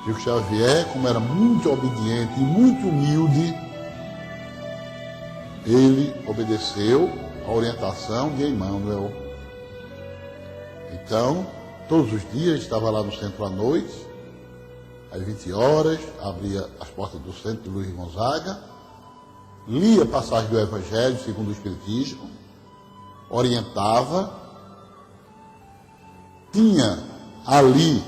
Chico Xavier, como era muito obediente e muito humilde, ele obedeceu a orientação de Emmanuel. Então, todos os dias estava lá no centro à noite, às 20 horas, abria as portas do centro de Luiz Gonzaga, lia a passagem do Evangelho segundo o Espiritismo, orientava, tinha ali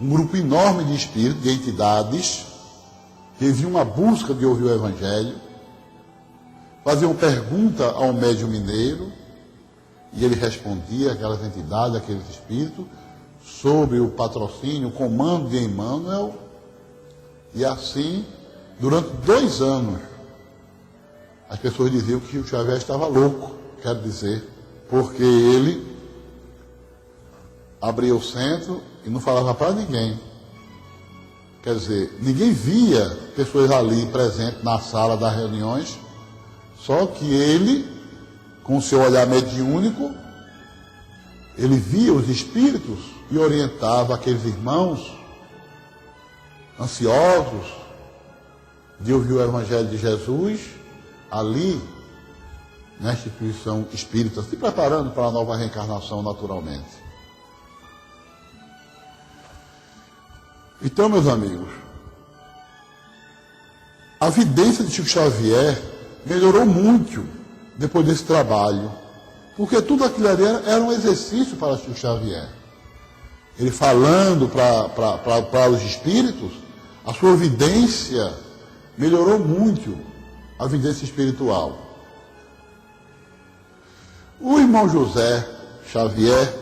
um grupo enorme de espíritos, de entidades, que viam uma busca de ouvir o Evangelho, faziam pergunta ao médium mineiro, e ele respondia aquelas entidades, aqueles espíritos, sobre o patrocínio, o comando de Emmanuel, e assim, durante 2 anos, as pessoas diziam que o Xavier estava louco, quero dizer, porque ele abria o centro e não falava para ninguém. Quer dizer, ninguém via pessoas ali presentes na sala das reuniões, só que ele, com o seu olhar mediúnico, ele via os espíritos e orientava aqueles irmãos ansiosos de ouvir o Evangelho de Jesus ali, na instituição espírita, se preparando para a nova reencarnação naturalmente. Então, meus amigos, a vidência de Chico Xavier melhorou muito depois desse trabalho, porque tudo aquilo ali era um exercício para Chico Xavier. Ele falando para os espíritos, a sua vidência melhorou muito, a vidência espiritual. O irmão José Xavier,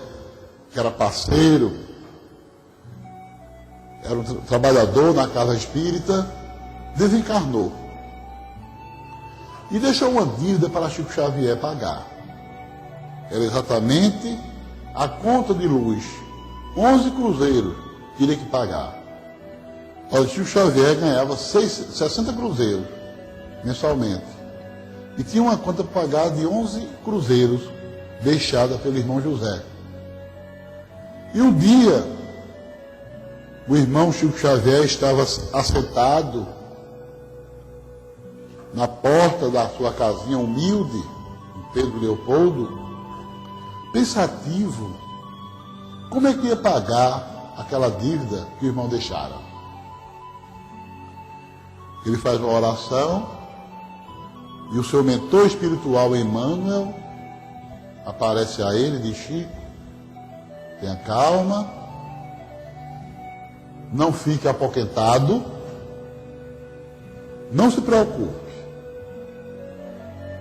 que era parceiro, era um trabalhador na casa espírita, desencarnou e deixou uma dívida para Chico Xavier pagar. Era exatamente a conta de luz, 11 cruzeiros teria que pagar. Olha, Chico Xavier ganhava 60 cruzeiros mensalmente e tinha uma conta para pagar de 11 cruzeiros deixada pelo irmão José. E um dia o irmão Chico Xavier estava assentado na porta da sua casinha humilde, em Pedro Leopoldo, pensativo, como é que ia pagar aquela dívida que o irmão deixara. Ele faz uma oração e o seu mentor espiritual, Emmanuel, aparece a ele e diz: Chico, tenha calma, não fique apoquentado, não se preocupe,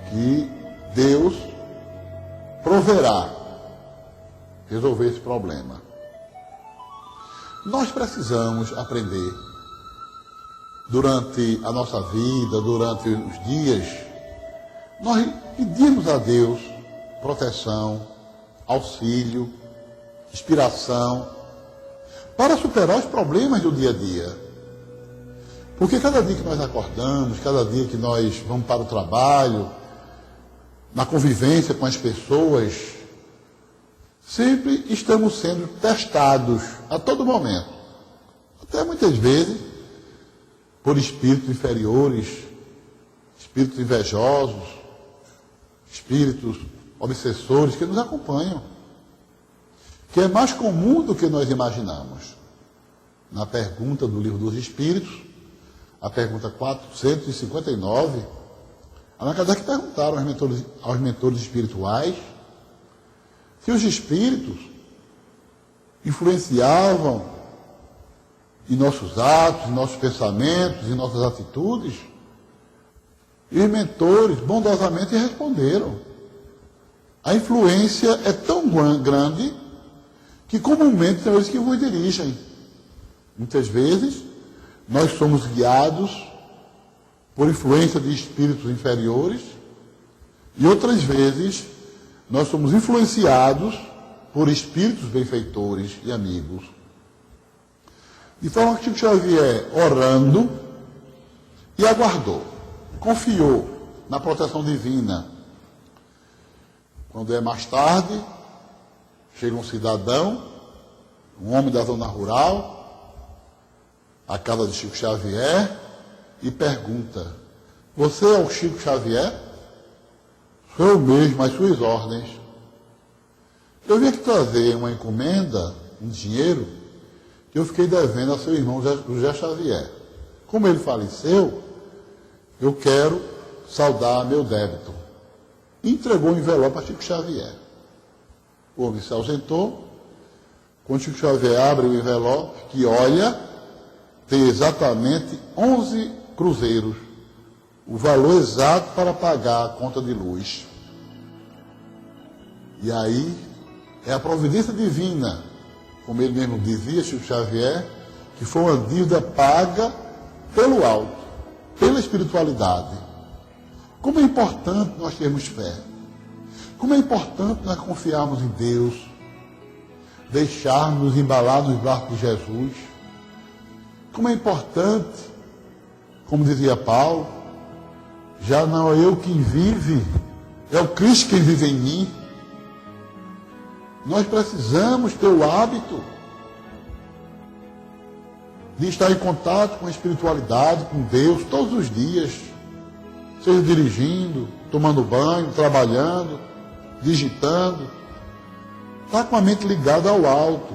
que Deus proverá resolver esse problema. Nós precisamos aprender durante a nossa vida, durante os dias, nós pedimos a Deus proteção, auxílio, inspiração, para superar os problemas do dia a dia. Porque cada dia que nós acordamos, cada dia que nós vamos para o trabalho, na convivência com as pessoas, sempre estamos sendo testados a todo momento. Até muitas vezes por espíritos inferiores, espíritos invejosos, espíritos obsessores que nos acompanham, que é mais comum do que nós imaginamos. Na pergunta do Livro dos Espíritos, a pergunta 459, Allan Kardec perguntaram aos mentores espirituais se os espíritos influenciavam em nossos atos, em nossos pensamentos, em nossas atitudes. E os mentores bondosamente responderam: a influência é tão grande que comumente são eles que vos dirigem. Muitas vezes nós somos guiados por influência de espíritos inferiores e outras vezes nós somos influenciados por espíritos benfeitores e amigos. De forma que Chico Xavier, orando, e aguardou, confiou na proteção divina. Quando é mais tarde, chega um cidadão, um homem da zona rural, à casa de Chico Xavier e pergunta: você é o Chico Xavier? Sou eu mesmo, às suas ordens. Eu vim aqui trazer uma encomenda, um dinheiro, que eu fiquei devendo a seu irmão José Xavier. Como ele faleceu, eu quero saldar meu débito. E entregou um envelope a Chico Xavier. O homem se ausentou. Quando Chico Xavier abre o envelope, que olha, tem exatamente 11 cruzeiros, o valor exato para pagar a conta de luz. E aí é a providência divina, como ele mesmo dizia, Chico Xavier, que foi uma dívida paga pelo alto, pela espiritualidade. Como é importante nós termos fé. Como é importante nós confiarmos em Deus, deixarmos embalar nos braços de Jesus. Como é importante, como dizia Paulo, já não é eu quem vive, é o Cristo quem vive em mim. Nós precisamos ter o hábito de estar em contato com a espiritualidade, com Deus, todos os dias. Seja dirigindo, tomando banho, trabalhando, digitando. Está com a mente ligada ao alto,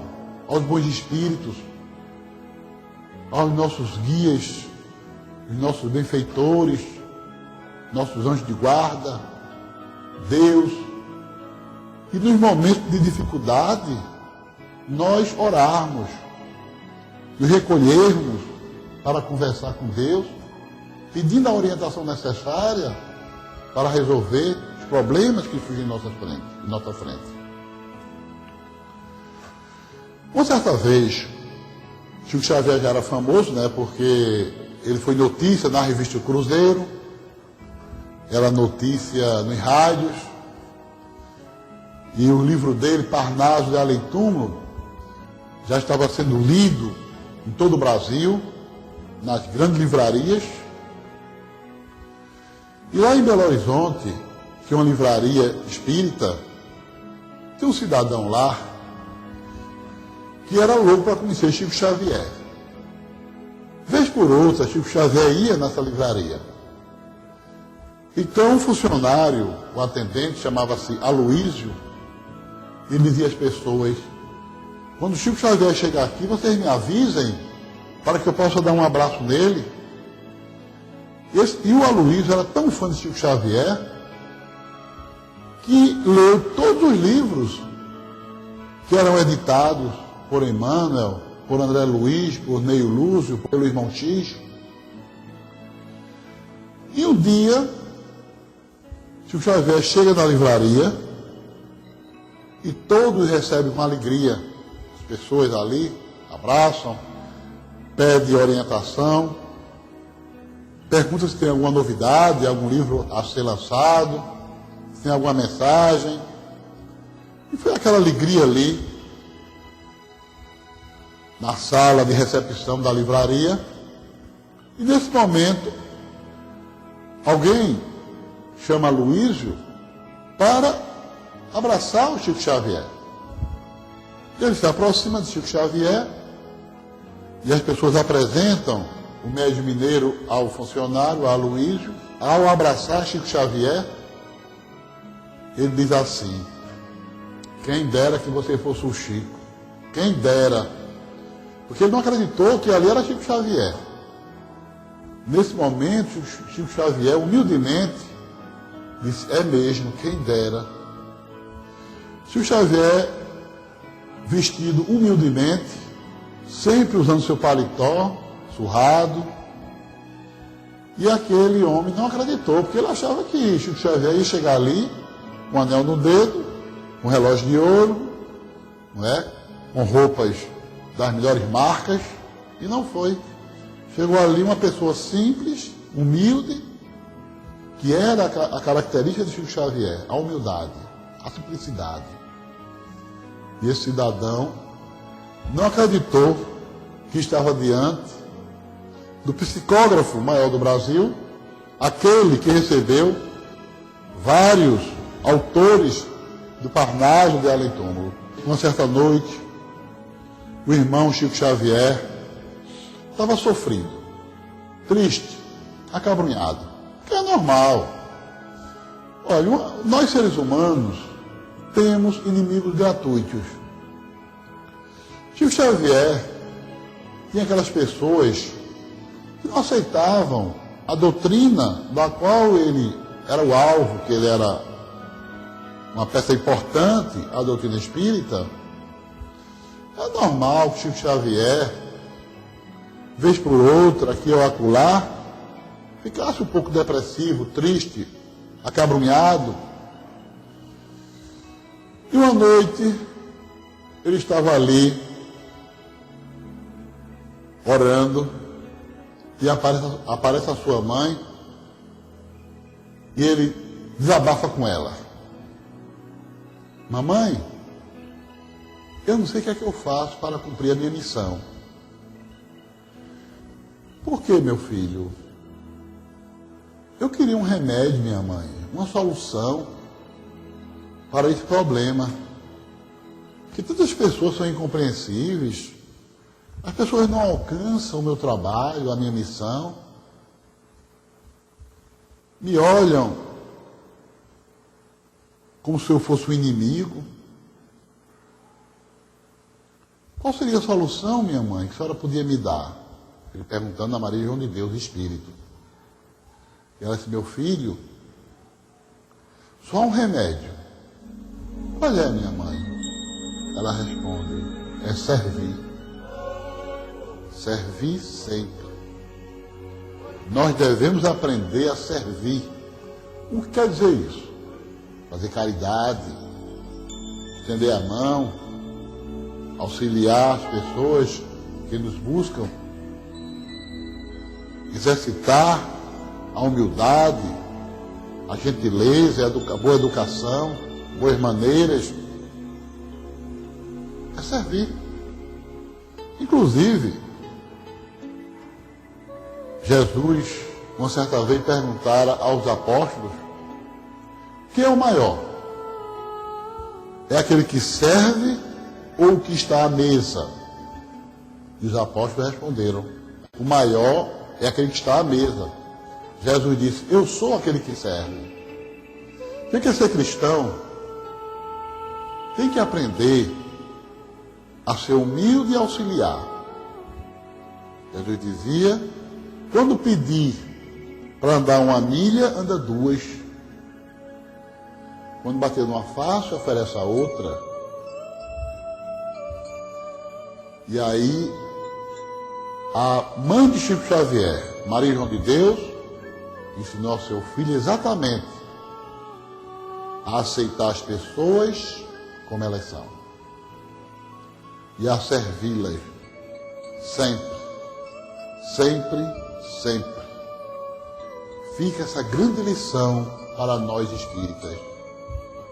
aos bons espíritos, aos nossos guias, os nossos benfeitores, nossos anjos de guarda, Deus. E nos momentos de dificuldade, nós orarmos, nos recolhermos para conversar com Deus, pedindo a orientação necessária para resolver os problemas que surgem em nossa frente. Uma certa vez, Chico Xavier já era famoso, porque ele foi notícia na revista Cruzeiro, era notícia nos rádios, e o livro dele, Parnaso de Além Túmulo, já estava sendo lido em todo o Brasil, nas grandes livrarias. E lá em Belo Horizonte, que é uma livraria espírita, tem um cidadão lá que era louco para conhecer Chico Xavier. Vez por outra, Chico Xavier ia nessa livraria. Então, um funcionário, o atendente, chamava-se Aloísio, e dizia às pessoas: quando Chico Xavier chegar aqui, vocês me avisem para que eu possa dar um abraço nele. E o Aloísio era tão fã de Chico Xavier que leu todos os livros que eram editados por Emmanuel, por André Luiz, por Neio Lúcio, pelo irmão X. E um dia, Chico Xavier chega na livraria e todos recebem com alegria. As pessoas ali abraçam, pedem orientação, perguntam se tem alguma novidade, algum livro a ser lançado, se tem alguma mensagem. E foi aquela alegria ali, na sala de recepção da livraria. E nesse momento, alguém chama Aloísio para abraçar o Chico Xavier. Ele se aproxima de Chico Xavier e as pessoas apresentam o médium mineiro ao funcionário, a Aloísio. Ao abraçar Chico Xavier, ele diz assim: quem dera que você fosse o Chico, quem dera, porque ele não acreditou que ali era Chico Xavier. Nesse momento, Chico Xavier humildemente disse: é mesmo, quem dera. Chico Xavier, vestido humildemente, sempre usando seu paletó, surrado, e aquele homem não acreditou, porque ele achava que Chico Xavier ia chegar ali, com um anel no dedo, um relógio de ouro, com roupas das melhores marcas, e não foi. Chegou ali uma pessoa simples, humilde, que era a característica de Chico Xavier, a humildade, a simplicidade. E esse cidadão não acreditou que estava diante do psicógrafo maior do Brasil, aquele que recebeu vários autores do Parnaso de Além Túmulo. Uma certa noite, o irmão Chico Xavier estava sofrido, triste, acabrunhado, que é normal. Olha, nós seres humanos temos inimigos gratuitos. Chico Xavier tinha aquelas pessoas que não aceitavam a doutrina da qual ele era o alvo, que ele era uma peça importante, a doutrina espírita. É normal que Chico Xavier, vez por outra, aqui ou acolá, ficasse um pouco depressivo, triste, acabrunhado. E uma noite, ele estava ali, orando, e aparece a sua mãe, e ele desabafa com ela. Mamãe, eu não sei o que é que eu faço para cumprir a minha missão. Por que, meu filho? Eu queria um remédio, minha mãe, uma solução para esse problema. Que tantas pessoas são incompreensíveis, as pessoas não alcançam o meu trabalho, a minha missão, me olham como se eu fosse um inimigo. Qual seria a solução, minha mãe, que a senhora podia me dar? Ele perguntando a Maria João de Deus, Espírito. E ela disse, meu filho, só um remédio. Qual é, minha mãe? Ela responde, é servir. Servir sempre. Nós devemos aprender a servir. O que quer dizer isso? Fazer caridade, estender a mão, auxiliar as pessoas que nos buscam, exercitar a humildade, a gentileza, a boa educação, boas maneiras. É servir. Inclusive, Jesus, uma certa vez, perguntara aos apóstolos, quem é o maior? É aquele que serve ou o que está à mesa? E os apóstolos responderam, o maior é aquele que está à mesa. Jesus disse, eu sou aquele que serve. Quem quer ser cristão tem que aprender a ser humilde e auxiliar. Jesus dizia, quando pedir para andar 1 milha, anda 2. Quando bater numa face, oferece a outra. E aí, a mãe de Chico Xavier, Maria João de Deus, ensinou ao seu filho exatamente a aceitar as pessoas como elas são. E a servi-las sempre, sempre, sempre. Fica essa grande lição para nós espíritas.